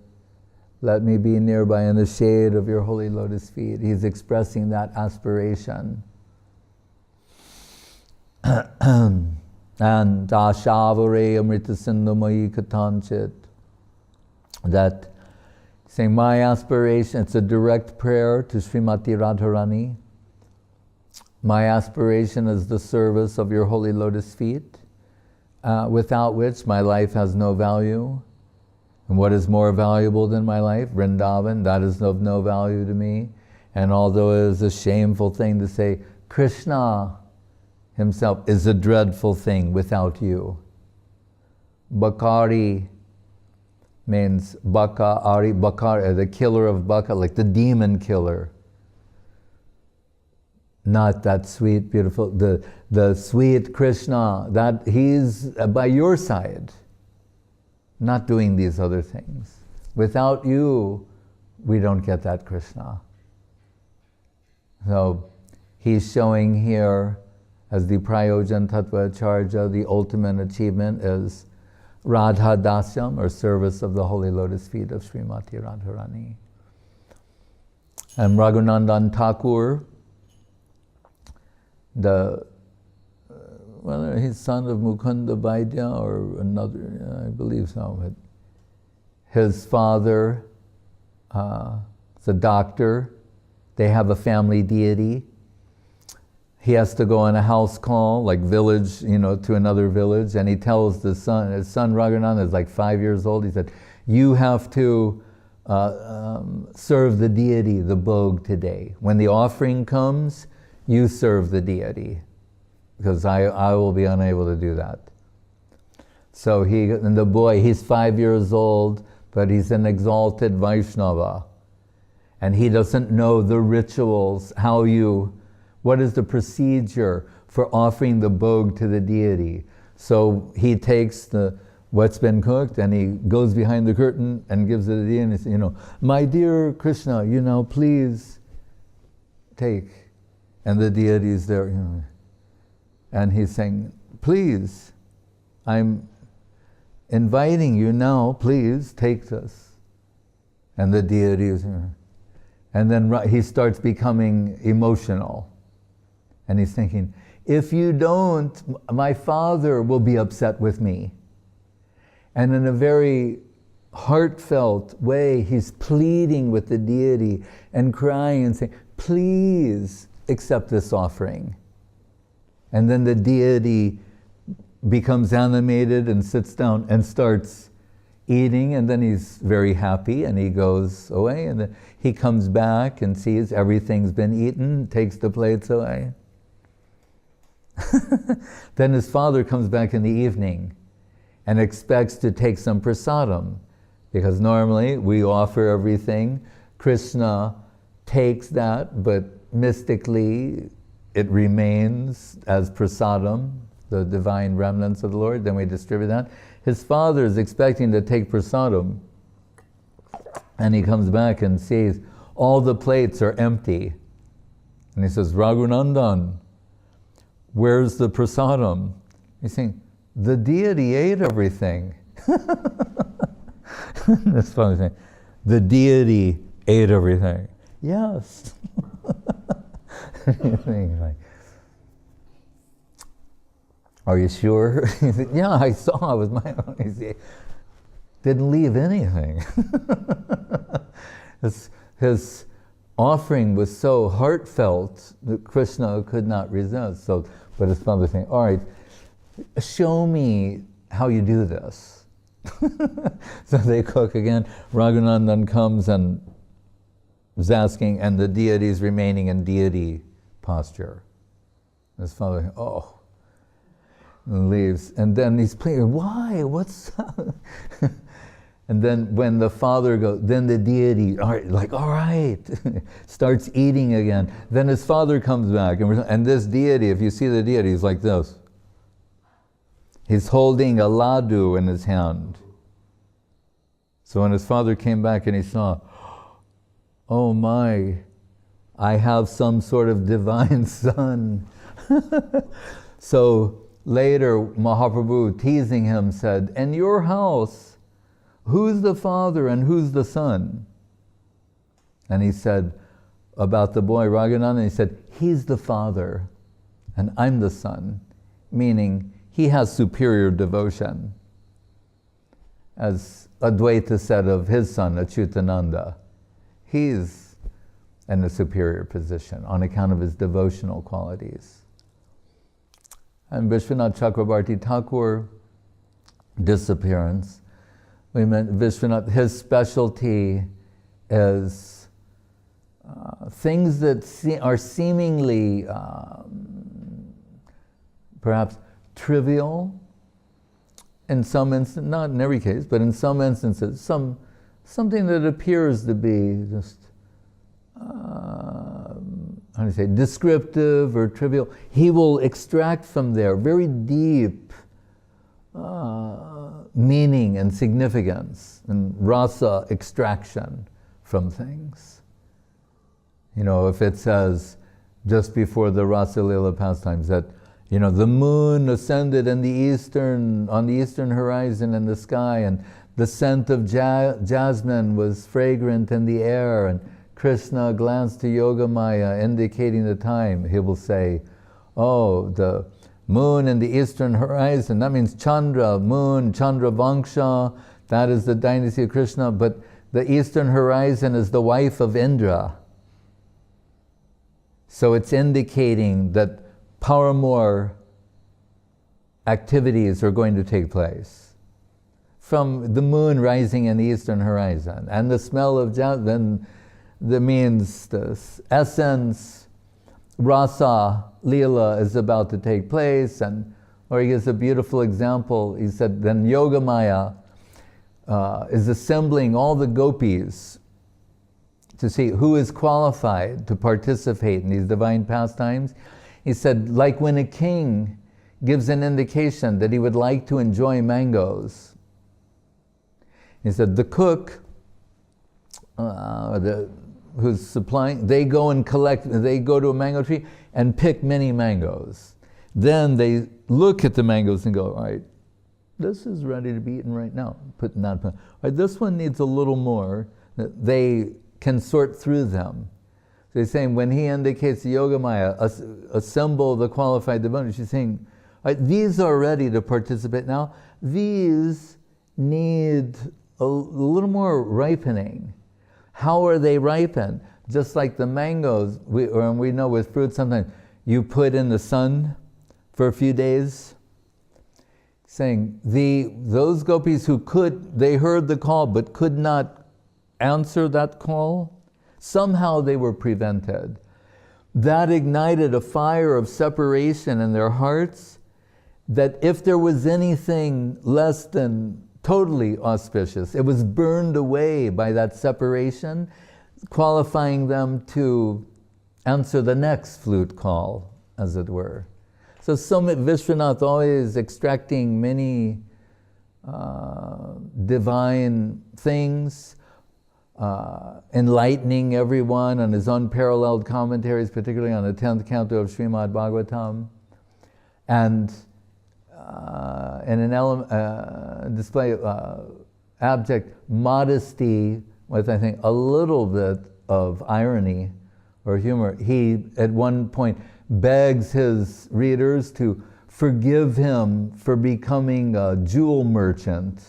Let me be nearby in the shade of your holy lotus feet. He's expressing that aspiration. And Dashavare Amrita Sindhamai Katanchit. That saying my aspiration, it's a direct prayer to Srimati Radharani. My aspiration is the service of your holy lotus feet, without which my life has no value. And what is more valuable than my life? Vrindavan, that is of no value to me. And although it is a shameful thing to say, Krishna himself is a dreadful thing without you. Bakari means Bakari, the killer of Baka, like the demon killer. Not that sweet, beautiful, the sweet Krishna, that he's by your side, not doing these other things. Without you, we don't get that Krishna. So he's showing here, as the Prayojan Tattva Acharya, the ultimate achievement is Radha Dasyam, or service of the holy lotus feet of Srimati Radharani. And Raghunandan Thakur, whether he's son of Mukunda Vaidya or another, I believe so. But his father is a doctor. They have a family deity. He has to go on a house call, like village, to another village, and he tells his son Raghunandan is like 5 years old, he said, you have to serve the deity, the bhog today. When the offering comes, you serve the deity, because I will be unable to do that. So and the boy, he's 5 years old, but he's an exalted Vaishnava, and he doesn't know the rituals, what is the procedure for offering the bhog to the deity. So he takes what's been cooked and he goes behind the curtain and gives it to the deity and he says, my dear Krishna, please take. And the deity is there, and he's saying, please, I'm inviting you now, please take this. And the deity is here. And then he starts becoming emotional. And he's thinking, if you don't, my father will be upset with me. And in a very heartfelt way, he's pleading with the deity and crying and saying, please accept this offering. And then the deity becomes animated and sits down and starts eating, and then he's very happy and he goes away, and then he comes back and sees everything's been eaten, takes the plates away. Then his father comes back in the evening and expects to take some prasadam, because normally we offer everything. Krishna takes that, but mystically it remains as prasadam, the divine remnants of the Lord, then we distribute that. His father is expecting to take prasadam, and he comes back and sees all the plates are empty. And he says, Raghunandan, where's the prasadam? He's saying, the deity ate everything. That's funny thing. The deity ate everything. Yes. Like, are you sure? He said, yeah, I saw it with my own. He said, didn't leave anything. His offering was so heartfelt that Krishna could not resist. So, but his father was saying, all right, show me how you do this. So they cook again. Raghunandan comes and is asking, and the deity is remaining in deity posture. His father, oh, and leaves. And then he's pleading, why? What's that? And then when the father goes, then the deity, all right, starts eating again. Then his father comes back, and this deity, if you see the deity, he's like this. He's holding a laddu in his hand. So when his father came back and he saw, oh my, I have some sort of divine son. So later, Mahaprabhu, teasing him, said, in your house, who's the father and who's the son? And he said about the boy Raghunandan, he said, he's the father and I'm the son, meaning he has superior devotion. As Advaita said of his son, Achyutananda, he's in a superior position on account of his devotional qualities. And Visvanath Chakravarti Thakur, Disappearance, we meant Visvanath, his specialty is things that are seemingly perhaps trivial in some instances, not in every case, but in some instances, something that appears to be just, how do you say, descriptive or trivial. He will extract from there very deep meaning and significance and rasa extraction from things. You know, if it says just before the Rasa Lila pastimes that, you know, the moon ascended on the eastern horizon in the sky, and the scent of jasmine was fragrant in the air, and Krishna glanced to Yogamaya indicating the time, he will say, oh, moon in the eastern horizon. That means Chandra, moon, Chandra Vangsha, that is the dynasty of Krishna, but the eastern horizon is the wife of Indra. So it's indicating that paramour activities are going to take place from the moon rising in the eastern horizon. And the smell of then that means the essence, rasa, lila is about to take place. Or he gives a beautiful example. He said, then Yogamaya is assembling all the gopis to see who is qualified to participate in these divine pastimes. He said, like when a king gives an indication that he would like to enjoy mangoes. He said, the cook, who's supplying, they go and collect, they go to a mango tree and pick many mangoes. Then they look at the mangoes and go, all right, this is ready to be eaten right now. Putting that, all right, this one needs a little more. They can sort through them. So he's saying when he indicates the Yogamaya, assemble the qualified devotees, she's saying, all right, these are ready to participate now. These need a little more ripening. How are they ripened? Just like the mangoes, we know with fruit sometimes, you put in the sun for a few days. Saying, those gopis who they heard the call but could not answer that call, somehow they were prevented. That ignited a fire of separation in their hearts, that if there was anything less than totally auspicious, it was burned away by that separation, qualifying them to answer the next flute call, as it were. So Vishwanath always extracting many divine things, enlightening everyone on his unparalleled commentaries, particularly on the 10th canto of Srimad Bhagavatam, and in an display abject modesty with, I think, a little bit of irony or humor. He, at one point, begs his readers to forgive him for becoming a jewel merchant,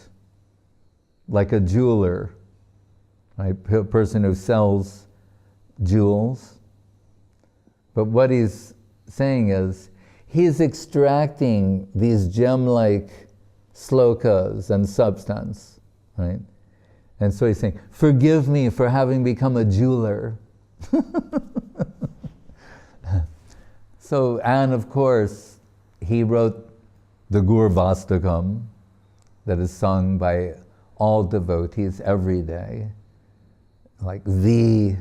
like a jeweler, right? A person who sells jewels. But what he's saying is, he's extracting these gem-like slokas and substance, right? And so he's saying, forgive me for having become a jeweler. So, and of course, he wrote the Gurvastakam that is sung by all devotees every day, like the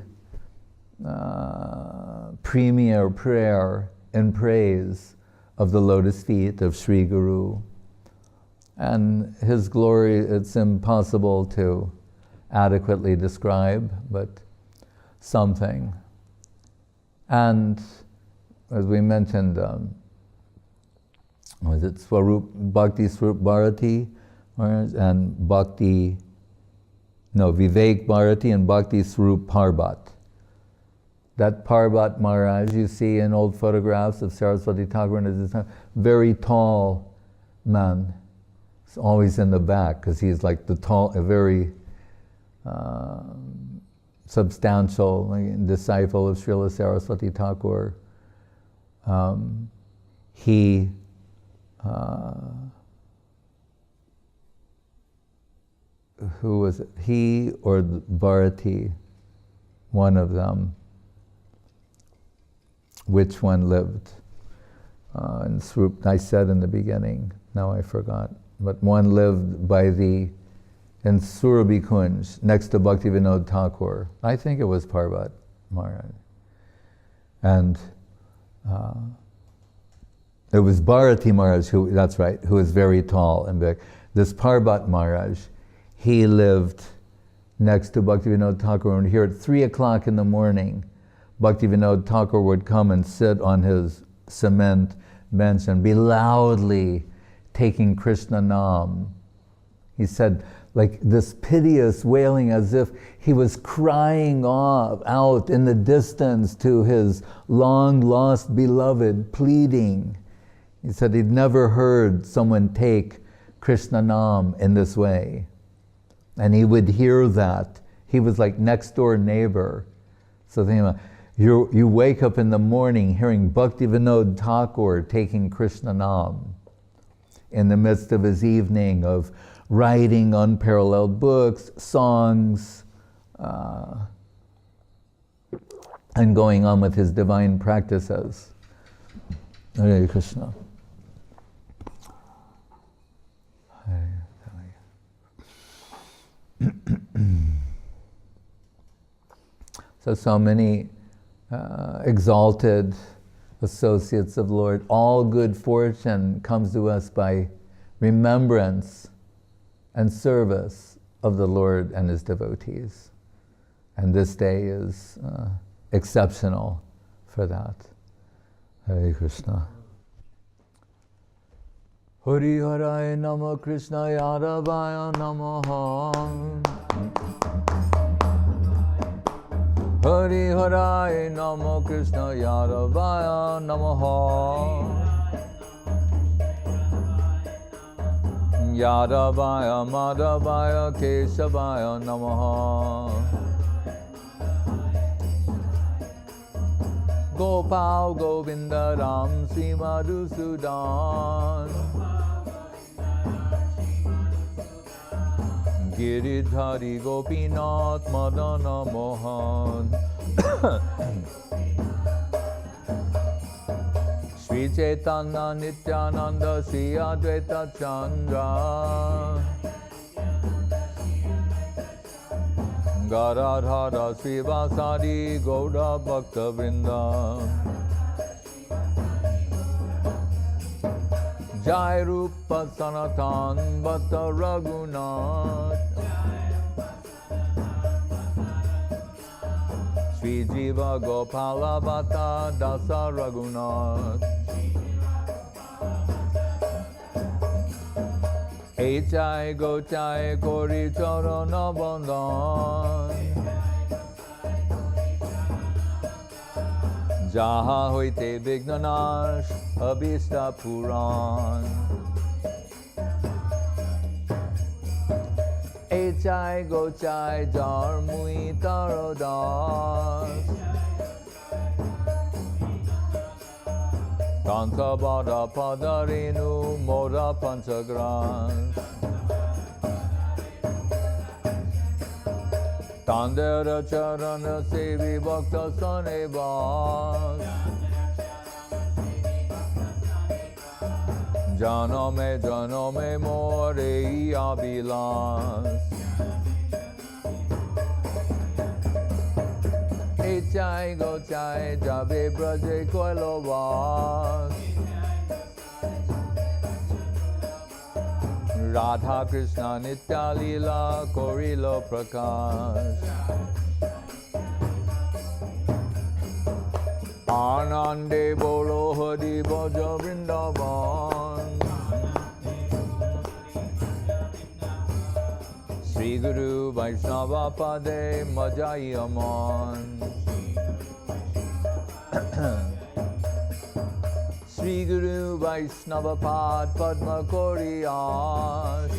premier prayer in praise of the lotus feet of Sri Guru. And his glory, it's impossible to adequately describe, but something. And as we mentioned, was it Bhakti Swarupa Bharati and Vivek Bharati and Bhakti Swarupa Parvat. That Parvat Maharaj you see in old photographs of Saraswati Thakur and his time, very tall man. He's always in the back because he's like a very substantial disciple of Srila Saraswati Thakur. Who was it? He or Bharati, one of them. Which one lived? And I said in the beginning, now I forgot. But one lived in Surabhi Kunj, next to Bhaktivinoda Thakur. I think it was Parvat Maharaj. And it was Bharati Maharaj, who is very tall and big. This Parvat Maharaj, he lived next to Bhaktivinoda Thakur, and here at 3 o'clock in the morning, Bhaktivinoda Thakur would come and sit on his cement bench and be loudly taking Krishna Nam. He said, like this piteous wailing, as if he was crying out in the distance to his long-lost beloved, pleading. He said he'd never heard someone take Krishna Nam in this way. And he would hear that. He was like next door neighbor. So think about, you wake up in the morning hearing Bhaktivinoda Thakur taking Krishna Nam in the midst of his evening of writing unparalleled books, songs, and going on with his divine practices. Hare Krishna. So many exalted associates of Lord. All good fortune comes to us by remembrance and service of the Lord and His devotees. And this day is exceptional for that. Hare Krishna. Hari Harai Nama Krishna Yadavaya Namaha. Hari Harai Nama Krishna Yadavaya Namaha. Yadavaya Madhavaya Keshavaya Namaha. Gopal Govinda Ram Sri Madhusudan. Giridhari Gopinath Madana Mohan. Sri Chaitanya Nityananda Sri Advaita Chandra. Gadadhara Sri Vasadi Gauda Bhakta Vrinda. Jai Rupa Sanatan Bhatta Raghunath. Sri Jiva Gopala Bhatta Dasa Raghunath. Echai Gochai Kori Charana Bandhan. Jaha hoite Vignanash Abhishta Puran. Echai Gochai Jarmui Tarodas. Kansa Bada Padarinu Moda Panchagrans. Tandera Charana Sevi Bhakta Sanebas. Janame More Abhilas. Echai Gochai Jabe Braje Koilovas. Radha Krishna Nitya Lila Korilo Prakash. Anande Bolo Hari Bhaja Vrindavan. Sri Guru Vaishnava Pade Majai Aman. Sri Guru Vaishnava Pad Padma Koriyash.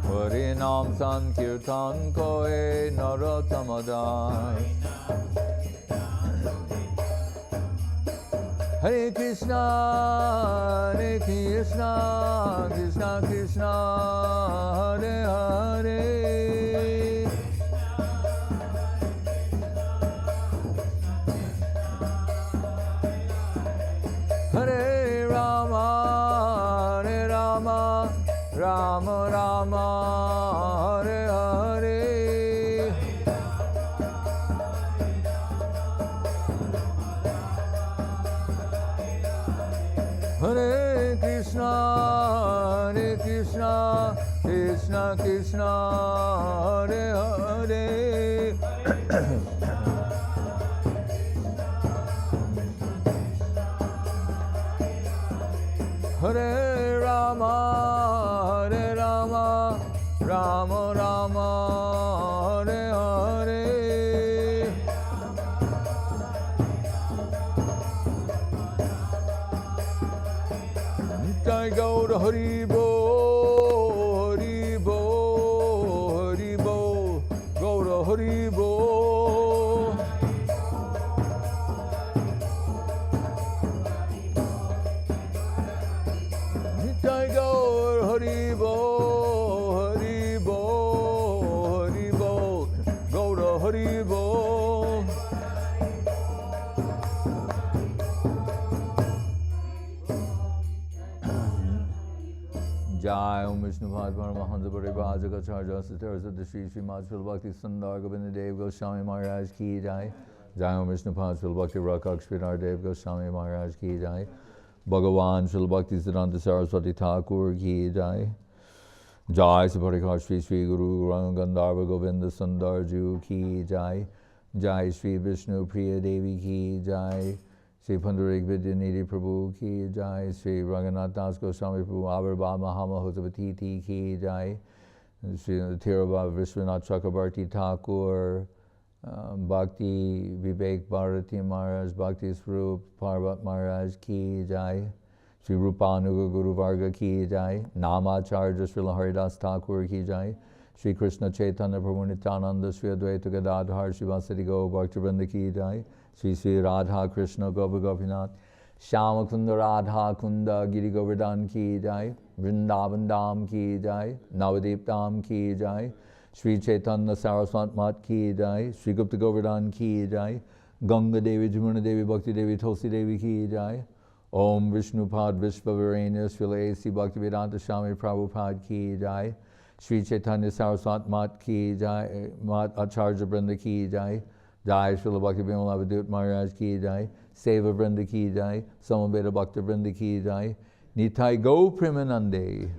Harinam Sankirtan Koe Narottamadas. Hare Krishna, Hare Krishna, Krishna Krishna, Hare Hare. Hare Rama, Hare Rama, Rama Rama, Hare Hare. Hare Krishna, Hare Krishna, Krishna Krishna, Hare Hare. Hare Rama, Hare Rama, Rama Rama, Hare Hare. Jai Om Vishnupad Paramahansa Parivajaka Acharya Satarasata Shri Srimad Srila Bhakti Sudhir Goswami Goswami Maharaj Ki Jai. Jai Om Vishnupad Srila Bhakti Rakshak Sridhar Dev Goswami Maharaj Ki Jai. Bhagavan Srila Bhakti Siddhanta Saraswati Thakur Ki Jai. Jai Saparikar Shri Sri Guru Gandharva Govinda Sundar Ju Ki Jai. Jai Sri Vishnupriya Devi Ki Jai. Sri Pundarik Vidyanidhi Prabhu Ki Jai. Sri Raghunatha Das Goswami Prabhu Avirbha Mahamahotavati Ki Jai. Sri Tirabha Visvanath Chakravarti Thakur. Bhakti Viveka Bharati Maharaj. Bhakti Svarupa Parvat Maharaj Ki Jai. Sri Rupanuga Guru Varga Ki Jai. Namacharya Srila Haridas Thakur Ki Jai. Sri Krishna Chaitanya Prabhu Nityananda Sri Advaita Gadadhar Sri Vasant Go Bhaktivinoda Ki Jai. Sri Sri Radha Krishna Gopa Gopinath Shyama Kunda Radha Kunda Giri Govardhan Ki Jai. Vrindavan Dham Ki Jai. Navadip Dham Ki Jai. Sri Chaitanya Saraswat Mat Ki Jai. Sri Gupta Govardhan Ki Jai. Ganga Devi Jamuna Devi Bhakti Devi Tulsi Devi Ki Jai. Om Vishnupad Vishvavarenya Srila A.C. Bhaktivedanta Swami Prabhupada Ki Jai. Sri Chaitanya Saraswat Mat Ki Jai. Mat Acharya Brinda Ki Jai. Jai Srila Bhakti Vimalavadut Maharaj Ki Jai. Seva Brinda Ki Jai. Samaveda Bhakta Brinda Ki Jai. Nitai Go Premanande.